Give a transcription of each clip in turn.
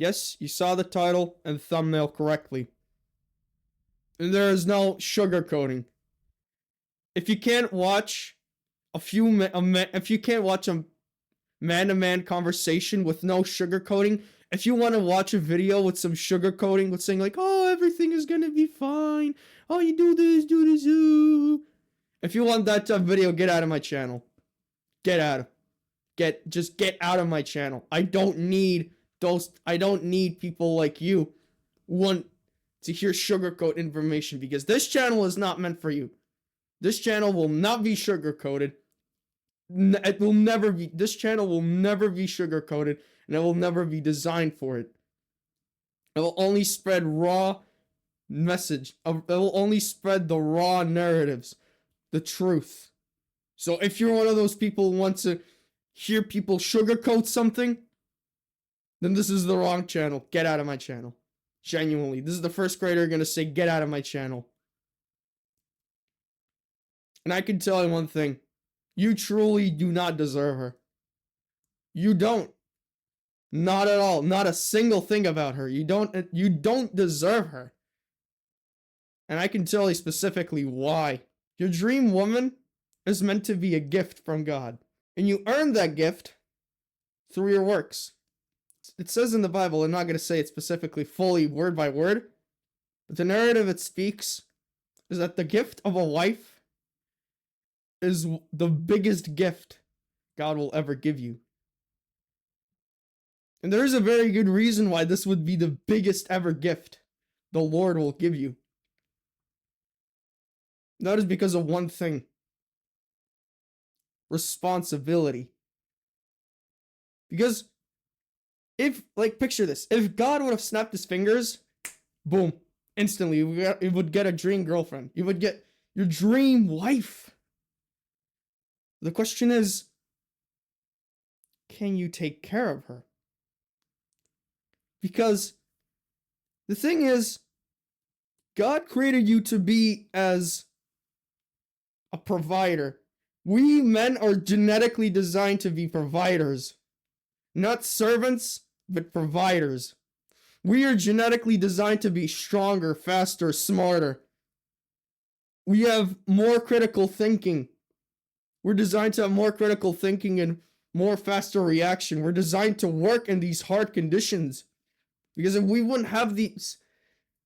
Yes, you saw the title and thumbnail correctly. And there is no sugarcoating. If you can't watch if you can't watch a man-to-man conversation with no sugarcoating, if you want to watch a video with some sugarcoating, with saying like, "Oh, everything is gonna be fine. Oh, you do this, ooh." If you want that type of video, get out of my channel. Get out. Just get out of my channel. I don't need people like you who want to hear sugarcoat information, because this channel is not meant for you. This channel will not be sugarcoated. It will never be. This channel will never be sugarcoated, and it will never be designed for it. It will only spread raw message. It will only spread the raw narratives, the truth. So if you're one of those people who want to hear people sugarcoat something, then this is the wrong channel. Get out of my channel. Genuinely. This is the first grader gonna say, get out of my channel. And I can tell you one thing. You truly do not deserve her. You don't. Not at all. Not a single thing about her. You don't deserve her. And I can tell you specifically why. Your dream woman is meant to be a gift from God. And you earn that gift through your works. It says in the Bible, I'm not going to say it specifically fully word by word, but the narrative it speaks is that the gift of a wife is the biggest gift God will ever give you. And there is a very good reason why this would be the biggest ever gift the Lord will give you. That is because of one thing. Responsibility. Because picture this. If God would have snapped his fingers, boom, instantly, you would get a dream girlfriend. You would get your dream wife. The question is, can you take care of her? Because the thing is, God created you to be as a provider. We men are genetically designed to be providers. Not servants, but providers. We are genetically designed to be stronger, faster, smarter. We have more critical thinking. We're designed to have more critical thinking and more faster reaction. We're designed to work in these hard conditions. Because if we wouldn't have these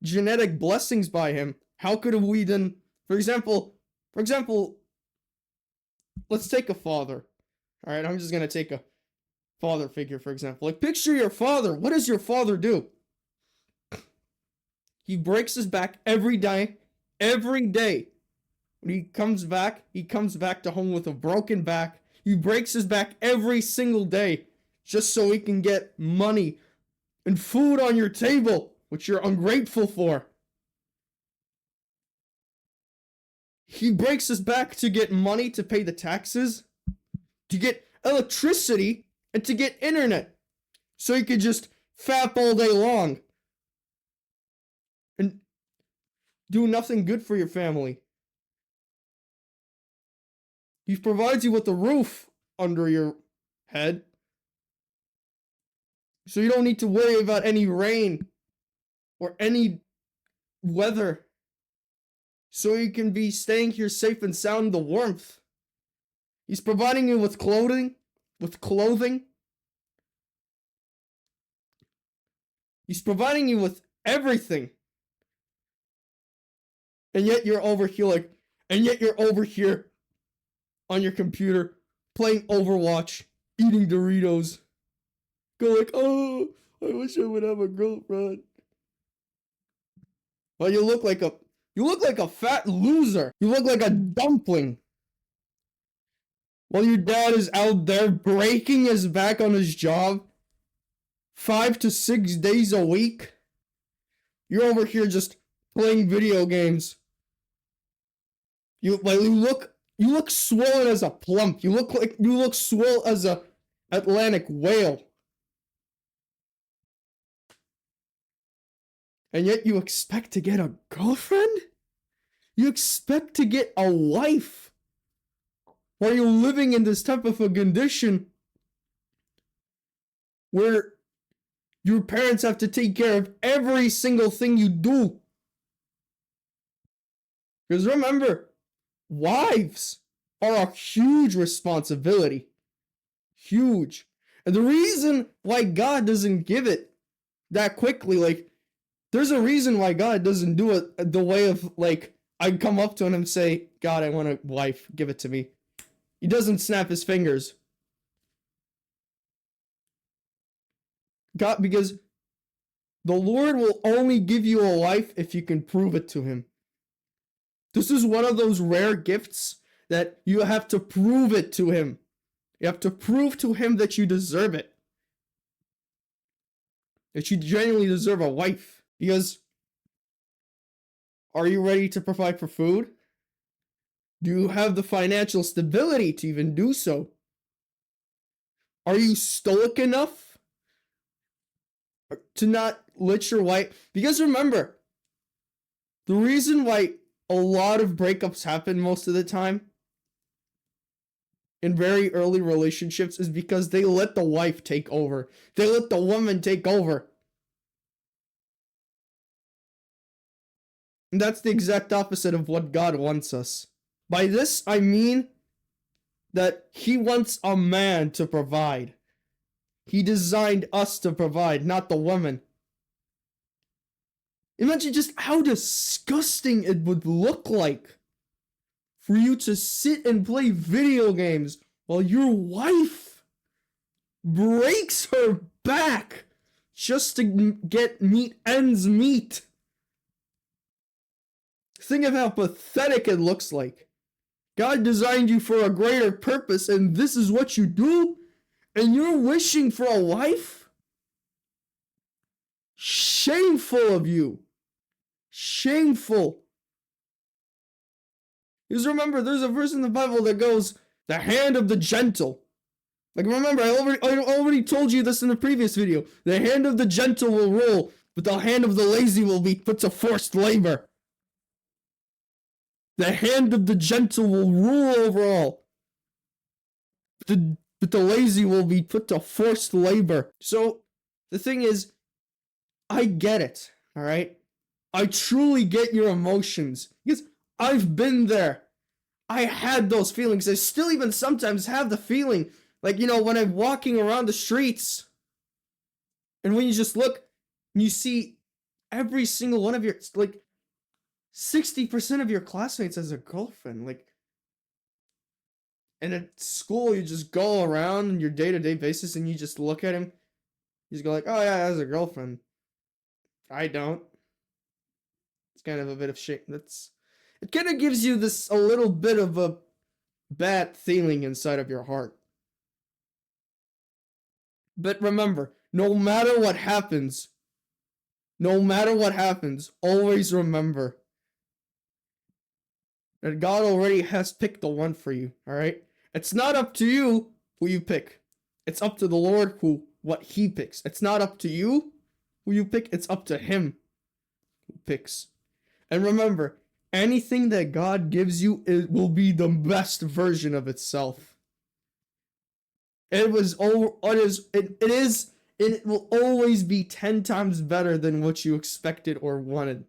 genetic blessings by him, how could we then, for example, let's take a father. All right, I'm just going to take a father figure, for example. Like, picture your father. What does your father do? He breaks his back every day. Every day. When he comes back to home with a broken back. He breaks his back every single day just so he can get money and food on your table, which you're ungrateful for. He breaks his back to get money to pay the taxes, to get electricity, and to get internet. So he could just fap all day long and do nothing good for your family. He provides you with a roof under your head, so you don't need to worry about any rain or any weather. So you can be staying here safe and sound in the warmth. He's providing you with clothing. He's providing you with everything. And yet you're over here on your computer playing Overwatch, eating Doritos. Go like, oh, I wish I would have a girlfriend. Well, you look like a fat loser. You look like a dumpling. While your dad is out there breaking his back on his job 5 to 6 days a week, you're over here just playing video games. You look swollen as a plump. You look swole as a Atlantic whale. And yet you expect to get a girlfriend? You expect to get a wife? While you're living in this type of a condition where Your parents have to take care of every single thing you do. Because remember, wives are a huge responsibility. Huge. And the reason why God doesn't give it that quickly, like, there's a reason why God doesn't do it the way of, like, I come up to him and say, God, I want a wife, give it to me. He doesn't snap his fingers. God, because the Lord will only give you a wife if you can prove it to him. This is one of those rare gifts that you have to prove it to him. You have to prove to him that you deserve it. That you genuinely deserve a wife. Because, are you ready to provide for food? Do you have the financial stability to even do so? Are you stoic enough to not let your wife... Because remember, the reason why a lot of breakups happen most of the time in very early relationships is because they let the wife take over. They let the woman take over. And that's the exact opposite of what God wants us. By this, I mean that he wants a man to provide. He designed us to provide, not the woman. Imagine just how disgusting it would look like for you to sit and play video games while your wife breaks her back just to get ends meet. Think of how pathetic it looks like. God designed you for a greater purpose, and this is what you do? And you're wishing for a wife? Shameful of you. Shameful. Because remember, there's a verse in the Bible that goes, the hand of the gentle. Like, remember, I already told you this in the previous video. The hand of the gentle will rule, but the hand of the lazy will be put to forced labor. The hand of the gentle will rule over all. But the lazy will be put to forced labor. So, the thing is, I get it, alright? I truly get your emotions. Because I've been there. I had those feelings. I still even sometimes have the feeling. Like, you know, when I'm walking around the streets. And when you just look, and you see every single one of your, like, 60% of your classmates has a girlfriend. Like, and at school, you just go around on your day-to-day basis and you just look at him. You just go like, oh yeah, he has a girlfriend. I don't. It's kind of a bit of shame. It kind of gives you this a little bit of a bad feeling inside of your heart. But remember, no matter what happens, always remember that God already has picked the one for you, alright? It's not up to you who you pick. It's up to the Lord what he picks. It's not up to you who you pick, it's up to him who picks. And remember, anything that God gives you, it will be the best version of itself. It will always be 10 times better than what you expected or wanted.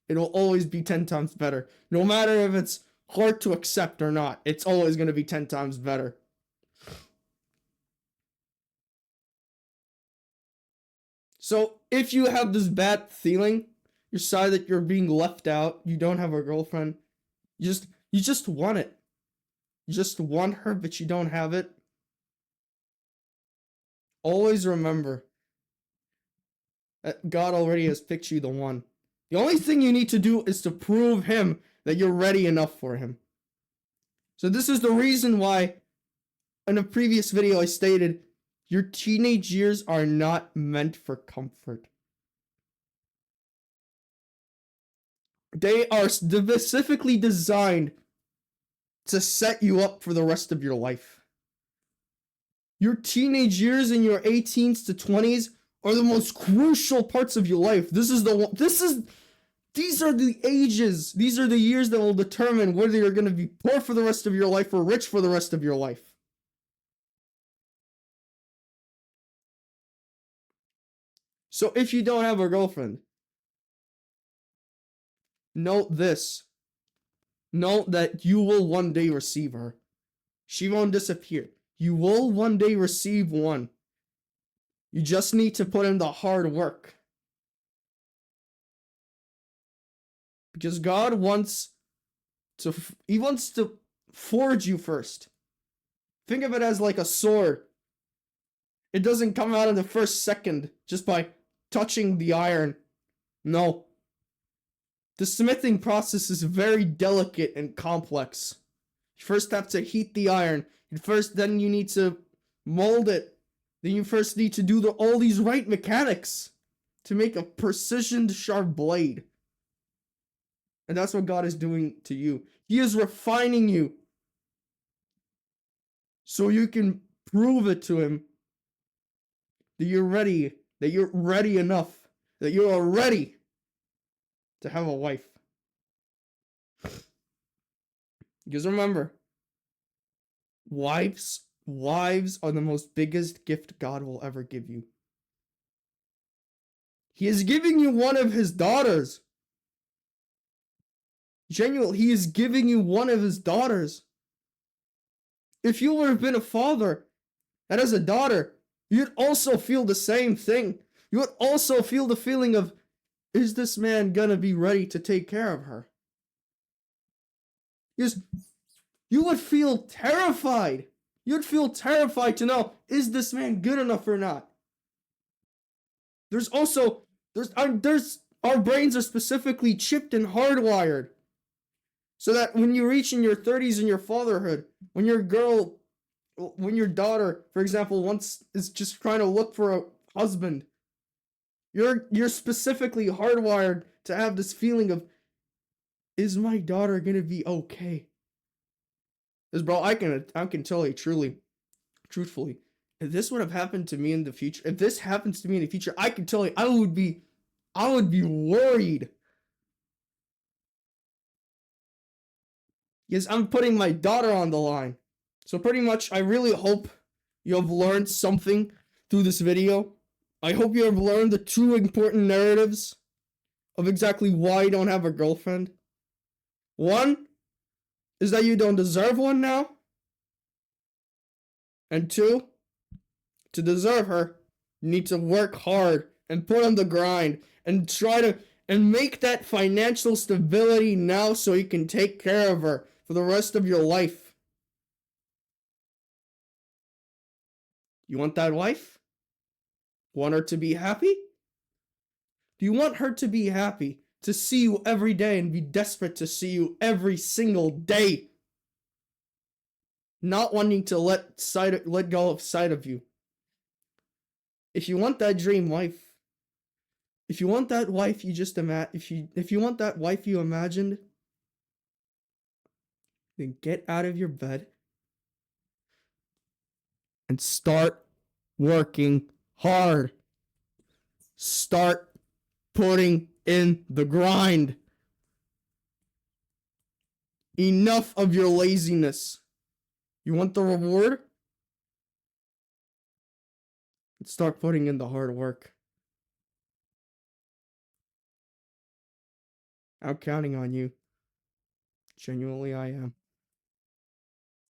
It will always be 10 times better. No matter if it's hard to accept or not, it's always going to be 10 times better. So, if you have this bad feeling, you're sorry that you're being left out, you don't have a girlfriend, you just want it. You just want her, but you don't have it. Always remember that God already has picked you the one. The only thing you need to do is to prove him that you're ready enough for him. So this is the reason why in a previous video I stated your teenage years are not meant for comfort. They are specifically designed to set you up for the rest of your life. Your teenage years in your 18s to 20s are the most crucial parts of your life. These are the ages, these are the years that will determine whether you're going to be poor for the rest of your life or rich for the rest of your life. So if you don't have a girlfriend, note this. Note that you will one day receive her. She won't disappear. You will one day receive one. You just need to put in the hard work. Because God wants He wants to forge you first. Think of it as like a sword. It doesn't come out in the first second just by touching the iron. No. The smithing process is very delicate and complex. You first have to heat the iron. Then you need to mold it. Then you first need to do all these right mechanics to make a precision sharp blade. And that's what God is doing to you. He is refining you so you can prove it to him that you're ready enough, that you are ready to have a wife. Because remember, wives are the most biggest gift God will ever give you. He is giving you one of his daughters. Genuinely, he is giving you one of his daughters. If you would have been a father that has a daughter, you'd also feel the same thing. You would also feel the feeling of, is this man gonna be ready to take care of her? Because you would feel terrified. You'd feel terrified to know, is this man good enough or not? There's our brains are specifically chipped and hardwired so that when you reach in your 30s in your fatherhood, when your daughter, for example, is just trying to look for a husband, you're specifically hardwired to have this feeling of, is my daughter gonna be okay? Because bro, I can tell you truthfully, if this would have happened to me in the future, if this happens to me in the future, I can tell you I would be worried. Because I'm putting my daughter on the line. So pretty much, I really hope you have learned something through this video. I hope you have learned the two important narratives of exactly why you don't have a girlfriend. One is that you don't deserve one now. And two, to deserve her, you need to work hard and put on the grind and and make that financial stability now so you can take care of her for the rest of your life. You want that wife? Want her to be happy? Do you want her to be happy? To see you every day and be desperate to see you every single day? Not wanting to let go of sight of you. If you want that dream wife, if you want that wife you just if you want that wife you imagined, then get out of your bed and start working hard. Start putting in the grind. Enough of your laziness. You want the reward? Start putting in the hard work. I'm counting on you. Genuinely, I am.